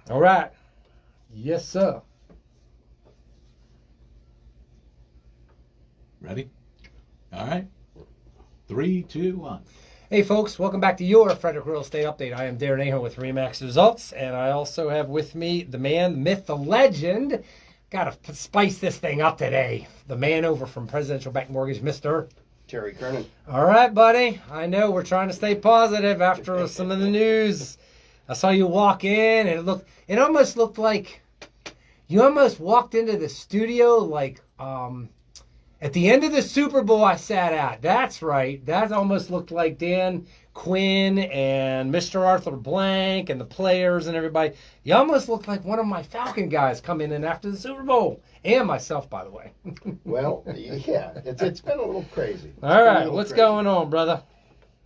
All right. Yes, sir. Ready? All right. 3, 2, 1. Hey, folks. Welcome back to your Frederick Real Estate Update. I am Darren Aho with RE/MAX Results, and I also have with me the man, the myth, the legend. Got to spice this thing up today. The man over from Presidential Bank Mortgage, Mr. Terry Kernan. All right, buddy. I know we're trying to stay positive after some of the news. I saw you walk in, and it almost looked like you almost walked into the studio like at the end of the Super Bowl I sat at. That's right. That almost looked like Dan Quinn and Mr. Arthur Blank and the players and everybody. You almost looked like one of my Falcon guys coming in after the Super Bowl. And myself, by the way. Well, yeah, it's been a little crazy. All right, what's going on, brother?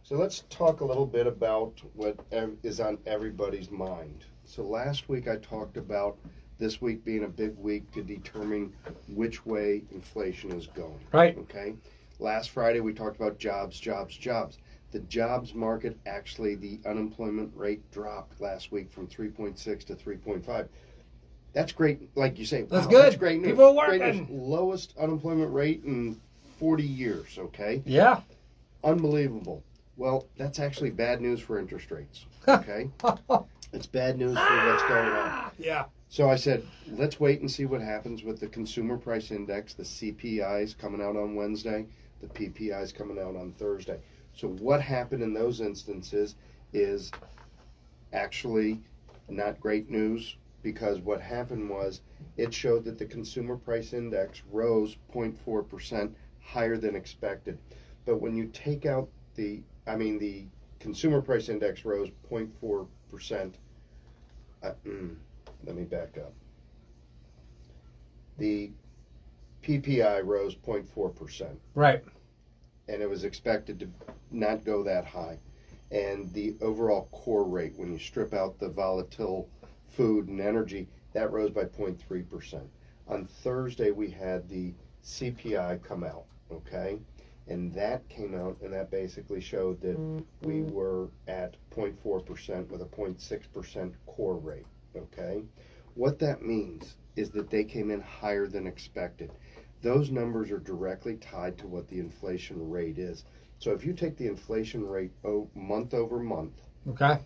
So let's talk a little bit about what is on everybody's mind. So last week I talked about this week being a big week to determine which way inflation is going. Right. Okay. Last Friday we talked about jobs. The jobs market, actually the unemployment rate dropped last week from 3.6 to 3.5. That's great. Like you say, that's wow, good. That's great news. People are working. Great news. Lowest unemployment rate in 40 years, okay? Yeah. Unbelievable. Well, that's actually bad news for interest rates, okay? It's bad news for what's going on. Yeah. So I said, let's wait and see what happens with the Consumer Price Index. The CPI is coming out on Wednesday. The PPI is coming out on Thursday. So what happened in those instances is actually not great news, because what happened was it showed that the Consumer Price Index rose 0.4% higher than expected. But when you take out the Consumer Price Index rose 0.4%. Let me back up. The PPI rose 0.4%. Right. And it was expected to not go that high. And the overall core rate, when you strip out the volatile food and energy, that rose by 0.3%. On Thursday, we had the CPI come out, okay? And that came out, and that basically showed that we were at 0.4% with a 0.6% core rate, okay? What that means is that they came in higher than expected. Those numbers are directly tied to what the inflation rate is. So if you take the inflation rate month over month, okay,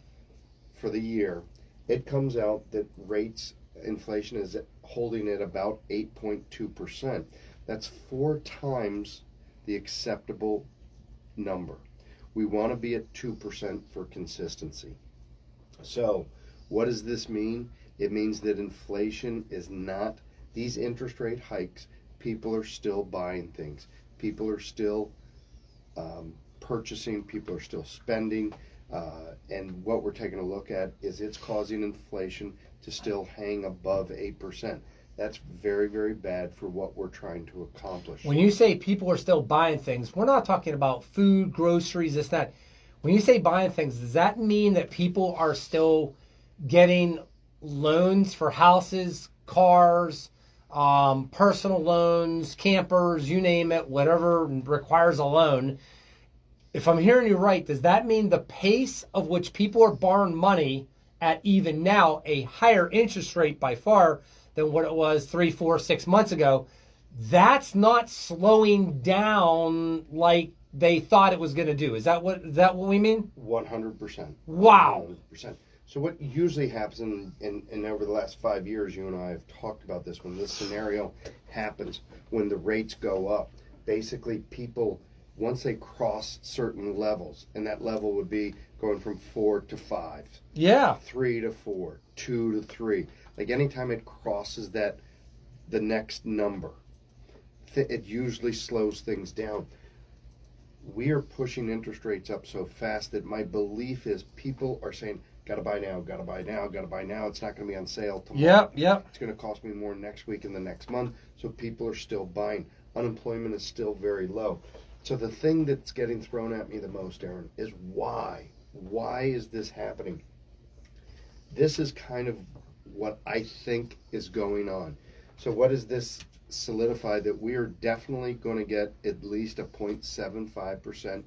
for the year, it comes out that inflation is holding at about 8.2%. That's 4 times the acceptable number. We want to be at 2% for consistency. So what does this mean? It means that inflation is not, these interest rate hikes, people are still buying things. People are still purchasing, people are still spending. And what we're taking a look at is it's causing inflation to still hang above 8%. That's very, very bad for what we're trying to accomplish. When you say people are still buying things, we're not talking about food, groceries, this, that. When you say buying things, does that mean that people are still getting loans for houses, cars, personal loans, campers, you name it, whatever requires a loan? If I'm hearing you right, does that mean the pace of which people are borrowing money at even now a higher interest rate by far than what it was 3, 4, 6 months ago, that's not slowing down like they thought it was going to do? Is that what we mean? 100%. Wow. 100%. So what usually happens in over the last 5 years, you and I have talked about this, when this scenario happens, when the rates go up, basically people, once they cross certain levels, and that level would be going from 4 to 5. Yeah. 3 to 4, 2 to 3. Like anytime it crosses the next number, it usually slows things down. We are pushing interest rates up so fast that my belief is people are saying, gotta buy now, gotta buy now, gotta buy now. It's not gonna be on sale tomorrow. Yep. It's gonna cost me more next week and the next month. So people are still buying. Unemployment is still very low. So the thing that's getting thrown at me the most, Aaron, is why? Why is this happening? This is kind of what I think is going on. So what does this solidify? That we are definitely going to get at least a 0.75%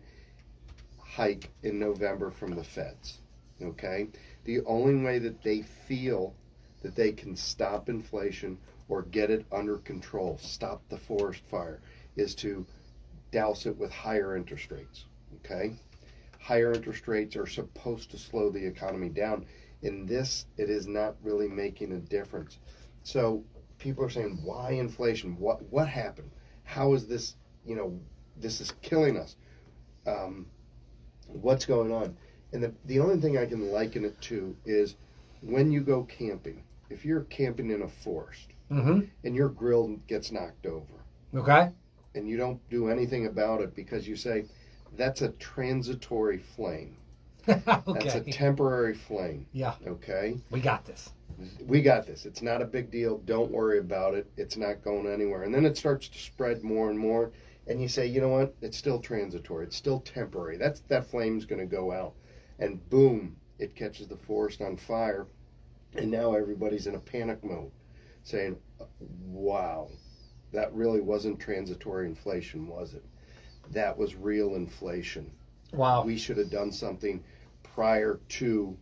hike in November from the feds. Okay? The only way that they feel that they can stop inflation or get it under control, stop the forest fire, is to douse it with higher interest rates. Okay? Higher interest rates are supposed to slow the economy down. In this, it is not really making a difference. So people are saying, why inflation? What happened? How is this, this is killing us? What's going on? And the only thing I can liken it to is when you go camping. If you're camping in a forest Mm-hmm. and your grill gets knocked over, Okay. and you don't do anything about it because you say, that's a transitory flame. Okay. That's a temporary flame. Yeah. Okay? We got this. We got this. It's not a big deal. Don't worry about it. It's not going anywhere. And then it starts to spread more and more. And you say, you know what? It's still transitory. It's still temporary. That flame's going to go out. And boom, it catches the forest on fire. And now everybody's in a panic mode saying, wow, that really wasn't transitory inflation, was it? That was real inflation. Wow. We should have done something prior to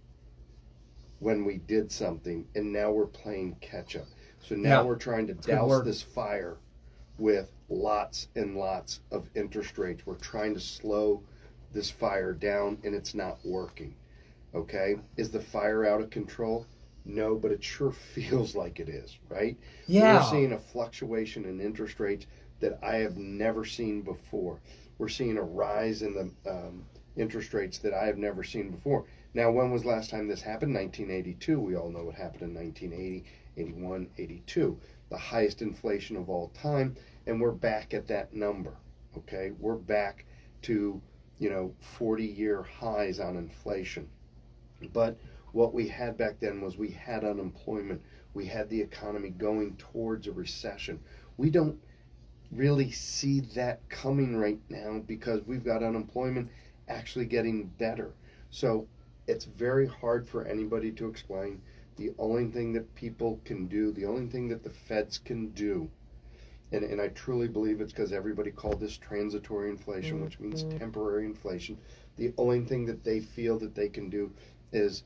when we did something, and now we're playing catch up. So now we're trying to douse this fire with lots and lots of interest rates. We're trying to slow this fire down, and it's not working. Okay? Is the fire out of control? No, but it sure feels like it is, right? Yeah. We're seeing a fluctuation in interest rates that I have never seen before. We're seeing a rise in the interest rates that I have never seen before. Now, when was the last time this happened? 1982. We all know what happened in 1980, 81, 82. The highest inflation of all time, and we're back at that number, okay? We're back to, 40-year highs on inflation. But what we had back then was we had unemployment. We had the economy going towards a recession. We don't really see that coming right now because we've got unemployment actually getting better. So it's very hard for anybody to explain. The only thing that people can do, the only thing that the feds can do, and I truly believe it's because everybody called this transitory inflation, which means temporary inflation. The only thing that they feel that they can do is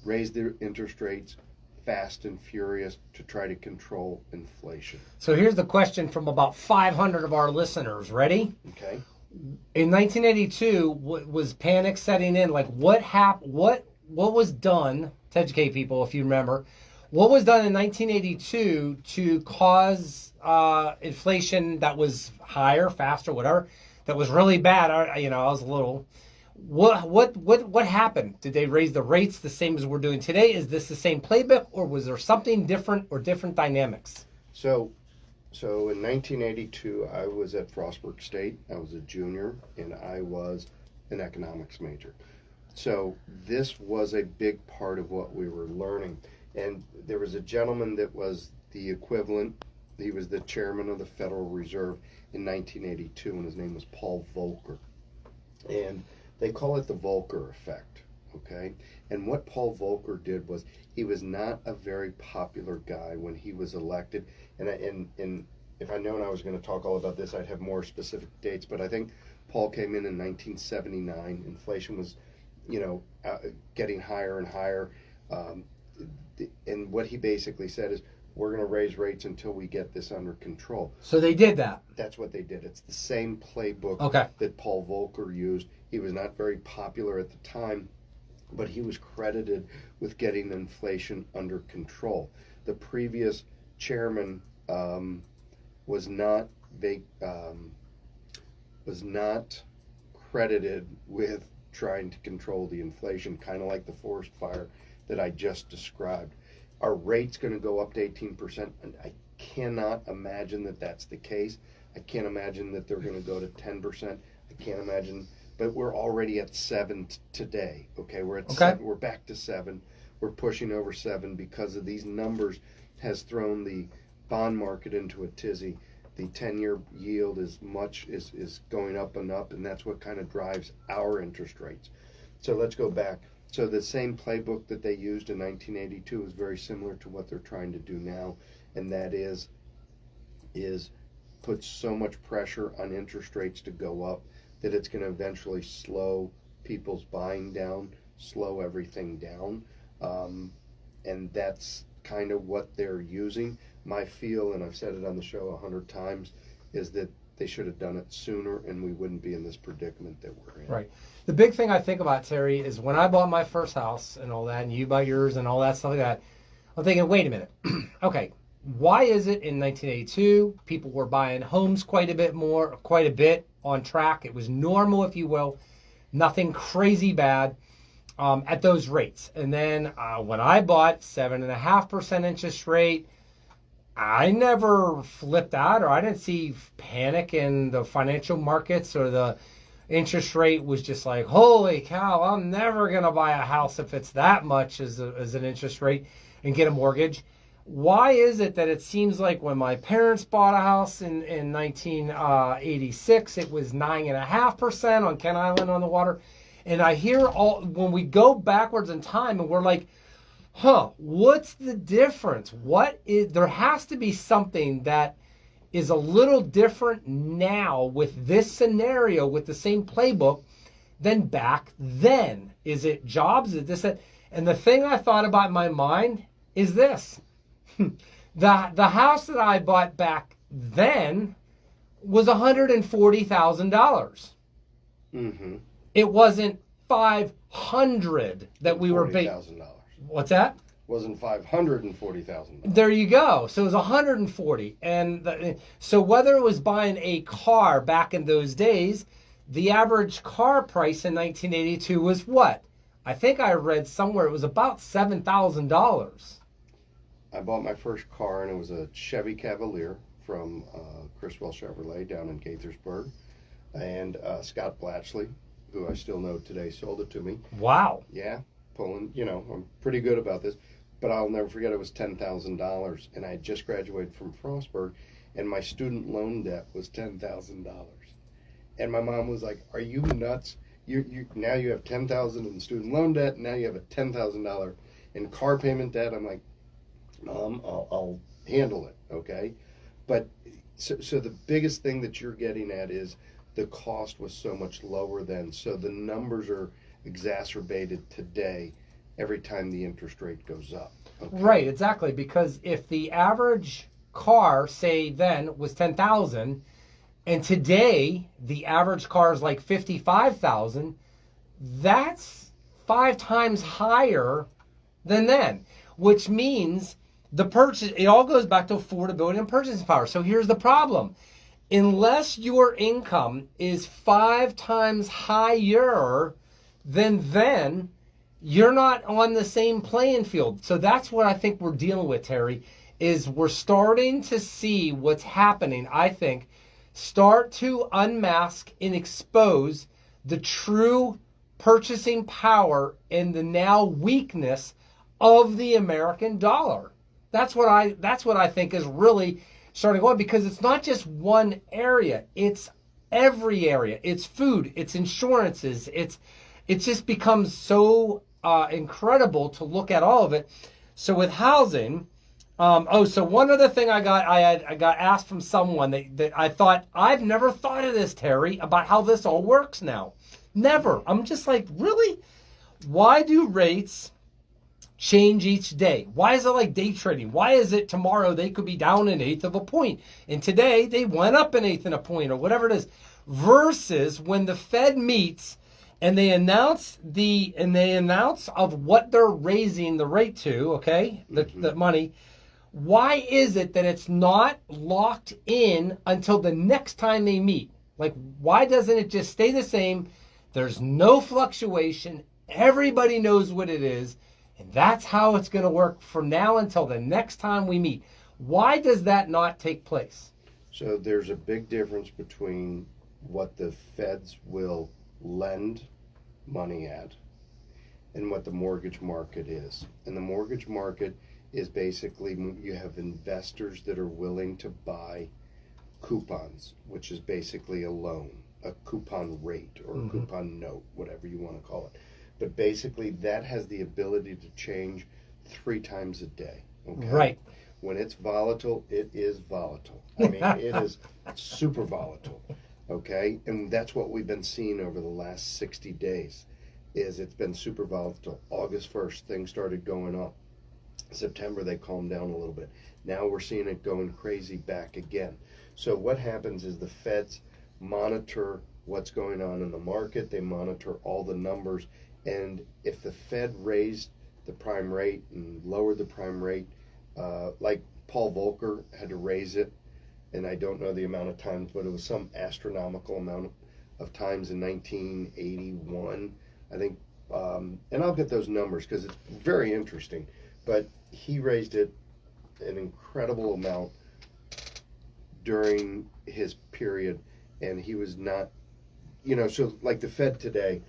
raise their interest rates fast and furious to try to control inflation. So here's the question from about 500 of our listeners. Ready? Okay. In 1982, was panic setting in? Like what happened? What was done to educate people, if you remember? What was done in 1982 to cause inflation that was higher, faster, whatever, that was really bad? I was a little. What happened? Did they raise the rates the same as we're doing today? Is this the same playbook, or was there something different or different dynamics? So in 1982, I was at Frostburg State. I was a junior, and I was an economics major. So this was a big part of what we were learning. And there was a gentleman that was the equivalent. He was the chairman of the Federal Reserve in 1982, and his name was Paul Volcker. And they call it the Volcker effect, okay? And what Paul Volcker did was he was not a very popular guy when he was elected. And if I'd known I was going to talk all about this, I'd have more specific dates. But I think Paul came in 1979. Inflation was, getting higher and higher. And what he basically said is, we're going to raise rates until we get this under control. So they did that. That's what they did. It's the same playbook that Paul Volcker used. He was not very popular at the time, but he was credited with getting inflation under control. The previous chairman was not credited with trying to control the inflation, kind of like the forest fire that I just described. Our rate's going to go up to 18%, and I cannot imagine that that's the case. I can't imagine that they're going to go to 10%. I can't imagine, but we're already at 7 today. Okay, we're at 7. We're back to 7. We're pushing over 7 because of these numbers has thrown the bond market into a tizzy. The 10-year yield is going up and up, and that's what kind of drives our interest rates. So let's go back. So the same playbook that they used in 1982 is very similar to what they're trying to do now, and that is put so much pressure on interest rates to go up that it's going to eventually slow people's buying down, slow everything down. and that's kind of what they're using. My feel, and I've said it on the show 100 times, is that they should have done it sooner, and we wouldn't be in this predicament that we're in. Right. The big thing I think about, Terry, is when I bought my first house and all that, and you bought yours and all that stuff like that, I'm thinking, wait a minute. Okay, why is it in 1982 people were buying homes quite a bit on track? It was normal, if you will, nothing crazy bad at those rates. And then when I bought 7.5% interest rate, I never flipped out, or I didn't see panic in the financial markets, or the interest rate was just like, holy cow, I'm never going to buy a house if it's that much as an interest rate and get a mortgage. Why is it that it seems like when my parents bought a house in 1986, it was 9.5% on Kent Island on the water? And I hear when we go backwards in time and we're like, what's the difference? There has to be something that is a little different now with this scenario, with the same playbook, than back then. Is it jobs? Is this it? And the thing I thought about in my mind is this. The house that I bought back then was $140,000. Mm-hmm. It wasn't $500 that we were paying. What's that? Wasn't $540,000. There you go. So it was 140, and so whether it was buying a car back in those days, the average car price in 1982 was what? I think I read somewhere it was about $7,000. I bought my first car, and it was a Chevy Cavalier from Criswell Chevrolet down in Gaithersburg, and Scott Blatchley, who I still know today, sold it to me. Wow. Yeah. Pulling, I'm pretty good about this, but I'll never forget it was $10,000, and I had just graduated from Frostburg, and my student loan debt was $10,000, and my mom was like, "Are you nuts? You now you have $10,000 in student loan debt, and now you have a $10,000 in car payment debt." I'm like, "Mom, I'll handle it, okay?" But so the biggest thing that you're getting at is the cost was so much lower then, so the numbers are exacerbated today every time the interest rate goes up. Okay? Right, exactly. Because if the average car, say then, was $10,000, and today the average car is like $55,000, that's 5 times higher than then. Which means it all goes back to affordability and purchasing power. So here's the problem. Unless your income is 5 times higher then you're not on the same playing field. So that's what I think we're dealing with, Terry, is we're starting to see what's happening, I think, start to unmask and expose the true purchasing power and the now weakness of the American dollar. That's what I think is really starting going, because it's not just one area, it's every area. It's food, it's insurances, it just becomes so incredible to look at all of it. So with housing, so one other thing I got asked from someone that I thought, I've never thought of this, Terry, about how this all works now. Never. I'm just like, really? Why do rates change each day? Why is it like day trading? Why is it tomorrow they could be down 1/8 of a point, and today they went up 1/8 of a point, or whatever it is, versus when the Fed meets and they announce of what they're raising the rate to, okay, the money. Why is it that it's not locked in until the next time they meet? Like, why doesn't it just stay the same? There's no fluctuation. Everybody knows what it is. And that's how it's going to work from now until the next time we meet. Why does that not take place? So there's a big difference between what the feds will lend money at and what the mortgage market is. And the mortgage market is basically, you have investors that are willing to buy coupons, which is basically a loan, a coupon rate, or a coupon note, whatever you want to call it. But basically that has the ability to change 3 times a day. Okay? Right. When it's volatile, it is volatile. I mean, it is super volatile. Okay? And that's what we've been seeing over the last 60 days, is it's been super volatile. August 1st, things started going up. September, they calmed down a little bit. Now we're seeing it going crazy back again. So what happens is the Feds monitor what's going on in the market. They monitor all the numbers. And if the Fed raised the prime rate and lowered the prime rate, like Paul Volcker had to raise it, and I don't know the amount of times, but it was some astronomical amount of times in 1981, I think. And I'll get those numbers because it's very interesting. But he raised it an incredible amount during his period, and he was not, so like the Fed today,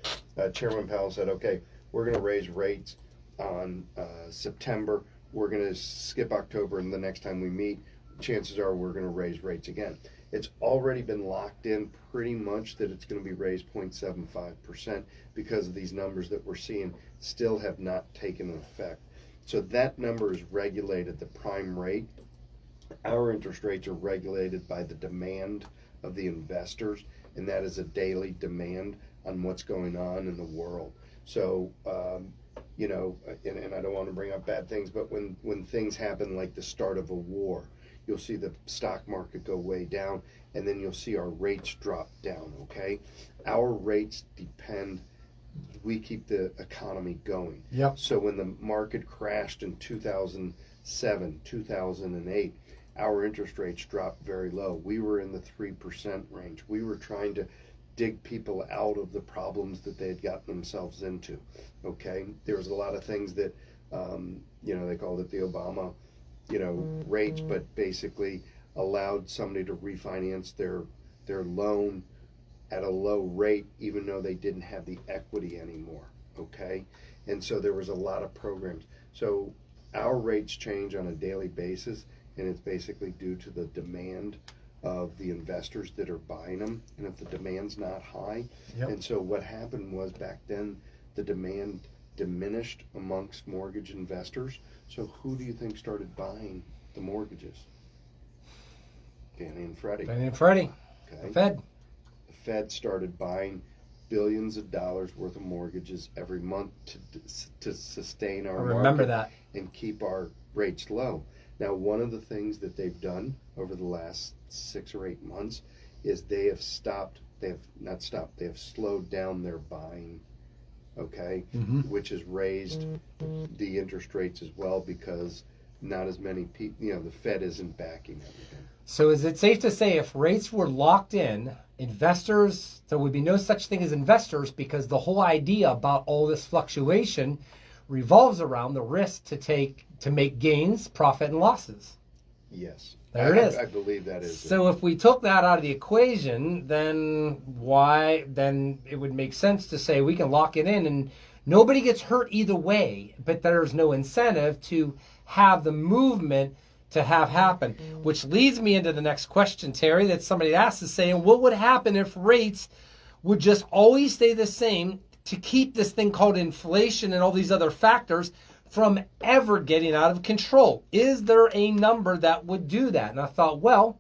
Chairman Powell said, okay, we're going to raise rates on September. We're going to skip October, and the next time we meet, chances are we're going to raise rates again. It's already been locked in pretty much that it's going to be raised 0.75% because of these numbers that we're seeing still have not taken effect. So that number is regulated, the prime rate. Our interest rates are regulated by the demand of the investors, and that is a daily demand on what's going on in the world. So, and I don't want to bring up bad things, but when things happen like the start of a war, you'll see the stock market go way down, and then you'll see our rates drop down, okay? Our rates depend, we keep the economy going. Yep. So when the market crashed in 2007, 2008, our interest rates dropped very low. We were in the 3% range. We were trying to dig people out of the problems that they had gotten themselves into, okay? There was a lot of things that, they called it the Obama rates, but basically allowed somebody to refinance their loan at a low rate, even though they didn't have the equity anymore, okay? And so there was a lot of programs. So our rates change on a daily basis, and it's basically due to the demand of the investors that are buying them, and if the demand's not high. Yep. And so what happened was back then, the demand diminished amongst mortgage investors. So who do you think started buying the mortgages? Fannie and Freddie. Fannie and Freddie. Okay. The Fed. The Fed started buying billions of dollars worth of mortgages every month to sustain our I remember market that. and keep our rates low. Now, one of the things that they've done over the last 6 or 8 months is they have slowed down their buying, okay, which has raised the interest rates as well because not as many people, the Fed isn't backing everything. So is it safe to say if rates were locked in, investors, there would be no such thing as investors because the whole idea about all this fluctuation revolves around the risk to make gains, profit, and losses. Yes. There it is. I believe that is. So if we took that out of the equation, then it would make sense to say we can lock it in and nobody gets hurt either way, but there's no incentive to have the movement to have happen. Which leads me into the next question, Terry, that somebody asked is saying, what would happen if rates would just always stay the same to keep this thing called inflation and all these other factors from ever getting out of control? Is there a number that would do that? And I thought, well,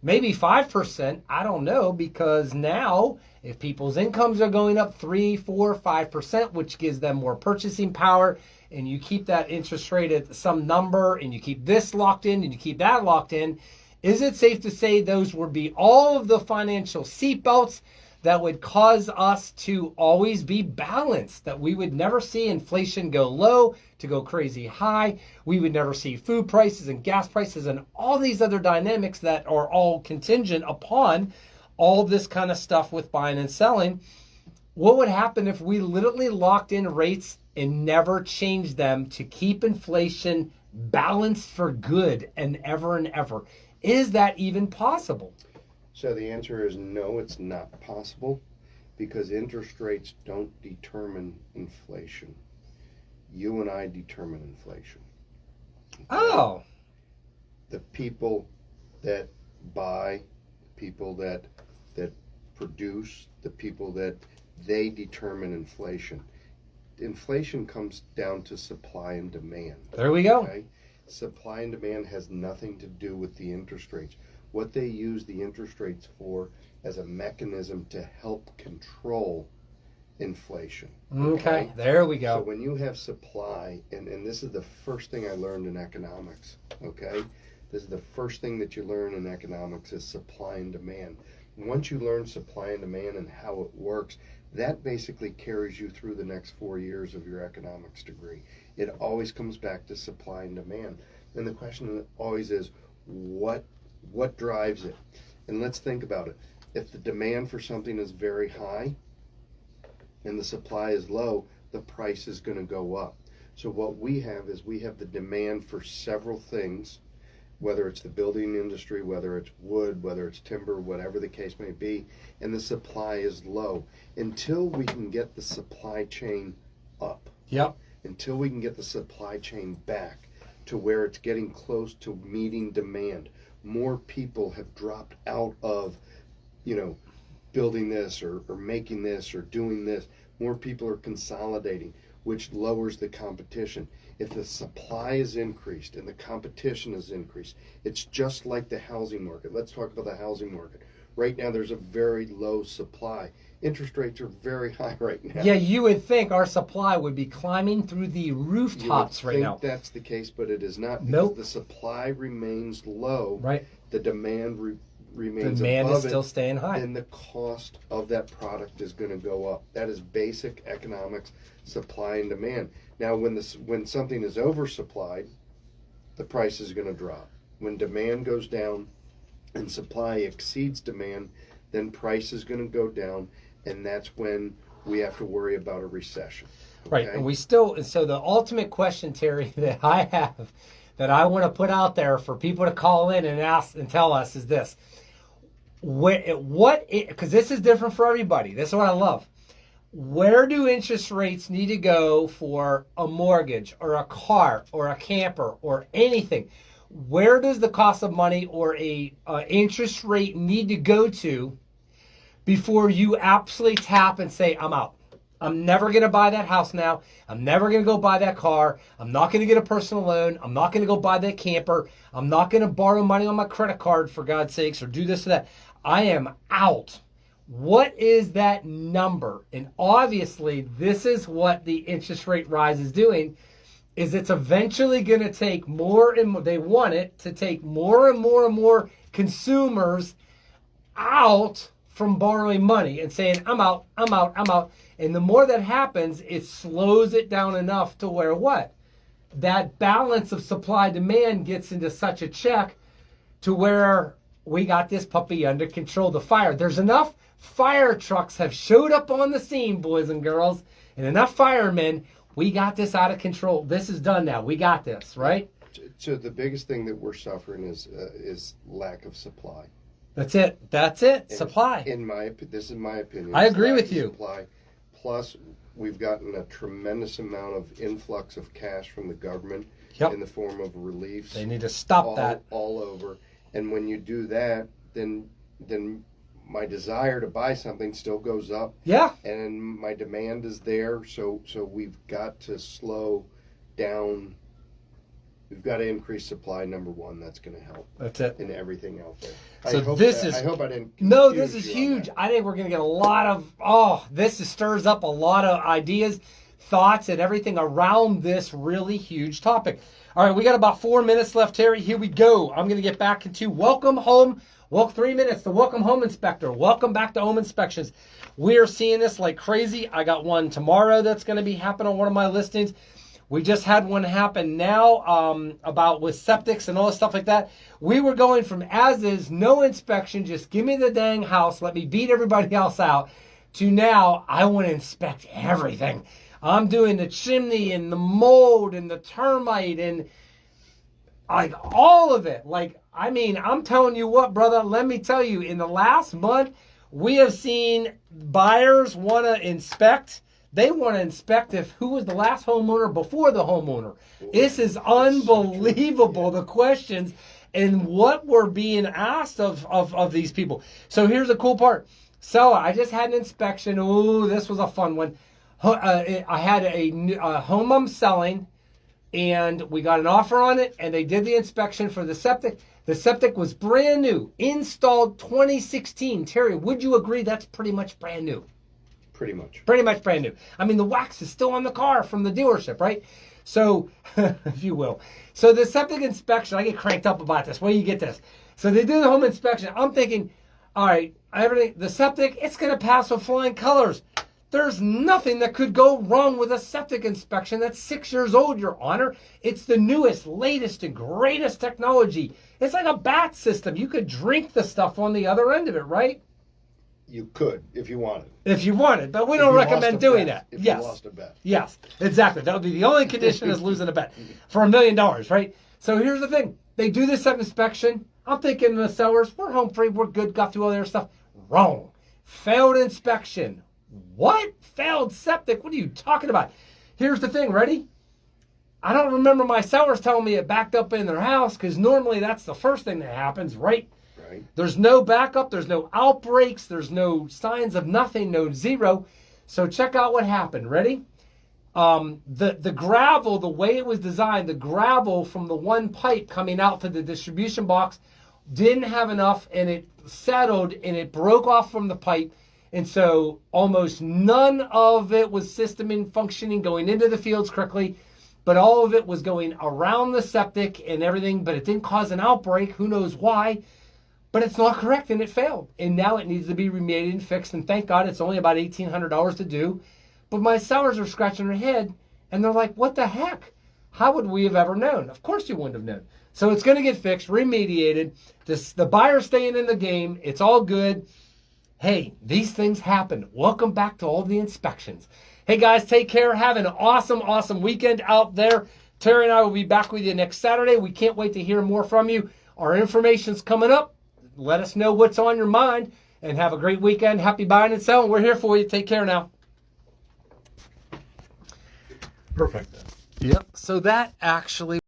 maybe 5%. I don't know, because now if people's incomes are going up 3, 4, 5%, which gives them more purchasing power, and you keep that interest rate at some number, and you keep this locked in, and you keep that locked in, is it safe to say those would be all of the financial seatbelts that would cause us to always be balanced, that we would never see inflation go low to go crazy high? We would never see food prices and gas prices and all these other dynamics that are all contingent upon all this kind of stuff with buying and selling. What would happen if we literally locked in rates and never changed them to keep inflation balanced for good and ever? Is that even possible? So the answer is no, it's not possible, because interest rates don't determine inflation. You and I determine inflation. Okay? Oh. The people that buy, people that produce, the people that they determine inflation. Inflation comes down to supply and demand. There we go. Okay? Supply and demand has nothing to do with the interest rates. What they use the interest rates for as a mechanism to help control inflation. Okay, there we So go. when you have supply, and this is the first thing I learned in economics, okay? This is the first thing that you learn in economics is supply and demand. Once you learn supply and demand and how it works, that basically carries you through the next 4 years of your economics degree. It always comes back to supply and demand. And the question always is, what drives it? And let's think about it. If the demand for something is very high and the supply is low, the price is going to go up. So what we have is we have the demand for several things, whether it's the building industry, whether it's wood, whether it's timber, whatever the case may be, and the supply is low. Until we can get the supply chain up, Yep. until we can get the supply chain back to where it's getting close to meeting demand, more people have dropped out of, building this or making this or doing this. More people are consolidating, which lowers the competition. If the supply is increased and the competition is increased, it's just like the housing market. Let's talk about the housing market. Right now, there's a very low supply. Interest rates are very high right now. Yeah, you would think our supply would be climbing through the rooftops right now. That's the case, but it is not. Nope. Because the supply remains low. Right. The demand remains Demand above is still staying high. and the cost of that product is going to go up. That is basic economics, supply and demand. Now, when something is oversupplied, the price is going to drop. When demand goes down and supply exceeds demand, then price is going to go down, and that's when we have to worry about a recession. Right, Okay? and so the ultimate question, Terry, that I have, that I want to put out there for people to call in and ask and tell us is this. Because this is different for everybody. This is what I love. Where do interest rates need to go for a mortgage or a car or a camper or anything? Where does the cost of money or a interest rate need to go to before you absolutely tap and say, I'm out? I'm never going to buy that house now. I'm never going to go buy that car. I'm not going to get a personal loan. I'm not going to go buy that camper. I'm not going to borrow money on my credit card, for God's sakes, or do this or that. I am out. What is that number? And obviously, this is what the interest rate rise is doing, is it's eventually going to take more and more. They want it to take more and more and more consumers out from borrowing money and saying, I'm out, I'm out, I'm out. And the more that happens, it slows it down enough to where what? That balance of supply demand gets into such a check to where we got this puppy under control. The fire. There's enough fire trucks have showed up on the scene, boys and girls, and enough firemen. We got this out of control. This is done now. We got this, right? So the biggest thing that we're suffering is lack of supply. That's it. That's it. Supply. This is my opinion. I agree Lack with of you. Supply. Plus, we've gotten a tremendous amount of influx of cash from the government in the form of reliefs. They need to stop that all over. And when you do that, then my desire to buy something still goes up. Yeah. And my demand is there. So we've got to slow down. We've got to increase supply, number one. That's going to help. That's it. In everything out there. So I hope I didn't. No, this is confuse you on huge. that. I think we're going to get a lot of, stirs up a lot of ideas, thoughts, and everything around this really huge topic. All right, we got about 4 minutes left, Terry. Here we go. I'm going to get back into welcome home. 3 minutes, the welcome home inspector. Welcome back to home inspections. We are seeing this like crazy. I got one tomorrow that's going to be happening on one of my listings. We just had one happen now about with septics and all this stuff like that. We were going from as is, no inspection, just give me the dang house, let me beat everybody else out, to now I want to inspect everything. I'm doing the chimney and the mold and the termite and like all of it. Like, I mean, I'm telling you what, brother, let me tell you, in the last month, we have seen buyers want to inspect. They want to inspect who was the last homeowner before the homeowner. This is unbelievable, the questions and what we're being asked of these people. So here's the cool part. So I just had an inspection. Ooh, this was a fun one. I had a home I'm selling, and we got an offer on it, and they did the inspection for the septic. The septic was brand new, installed 2016. Terry, would you agree that's pretty much brand new? Pretty much. Pretty much brand new. I mean, the wax is still on the car from the dealership, right? So, if you will. So the septic inspection, I get cranked up about this. Where do you get this? So they do the home inspection. I'm thinking, all right, everything, the septic, it's going to pass with flying colors. There's nothing that could go wrong with a septic inspection that's 6 years old, Your Honor. It's the newest, latest, and greatest technology. It's like a bat system. You could drink the stuff on the other end of it, right? You could, if you wanted. If you wanted, but we don't recommend doing that. If Yes. you lost a bet. Yes, exactly. That would be the only condition is losing a bet for $1 million, right? So here's the thing. They do this septic inspection. I'm thinking the sellers, we're home free, we're good, got through all their stuff. Wrong. Failed inspection. What? Failed septic? What are you talking about? Here's the thing, ready? I don't remember my sellers telling me it backed up in their house because normally that's the first thing that happens, right? Right. There's no backup, there's no outbreaks, there's no signs of nothing, no zero. So check out what happened. Ready? The gravel, the way it was designed, the gravel from the one pipe coming out to the distribution box didn't have enough, and it settled and it broke off from the pipe. And so almost none of it was system in functioning going into the fields correctly, but all of it was going around the septic and everything, but it didn't cause an outbreak. Who knows why? But it's not correct and it failed. And now it needs to be remediated and fixed. And thank God it's only about $1,800 to do. But my sellers are scratching their head and they're like, what the heck? How would we have ever known? Of course you wouldn't have known. So it's going to get fixed, remediated. The buyer's staying in the game. It's all good. Hey, these things happen. Welcome back to all the inspections. Hey guys, take care. Have an awesome, awesome weekend out there. Terry and I will be back with you next Saturday. We can't wait to hear more from you. Our information's coming up. Let us know what's on your mind and have a great weekend. Happy buying and selling. We're here for you. Take care now. Perfect. Yep. So that actually